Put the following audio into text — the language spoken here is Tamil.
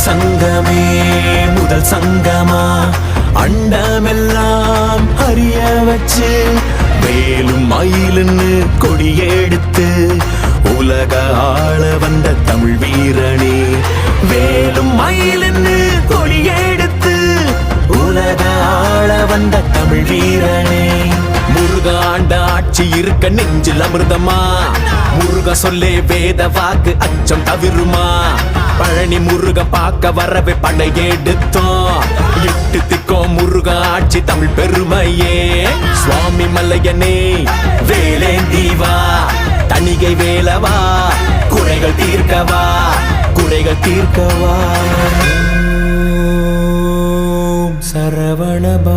சங்கமே முதல் சங்கமா அண்டமெல்லாம் அறிய வச்சு வேலும் மயிலுன்னு கொடியெடுத்து உலக ஆள வந்த தமிழ் வீரனே. வேலும் மயிலுன்னு கொடியெடுத்து உலக ஆள வந்த தமிழ் வீரனே. முருகாண்ட ஆட்சி இருக்க நெஞ்சில் அமிர்தமா முருக சொல்லே வேத வாக்கு அச்சம் தவிருமா. பழனி முருக பார்க்க வரவே படையெடுத்தோம் எட்டு திக்கோ முருக ஆட்சி தமிழ் பெருமையே. சுவாமி மலையனே வேலேந்தீவா தணிகை வேலவா குறைகள் தீர்க்கவா குறைகள் தீர்க்கவா. சரவணபா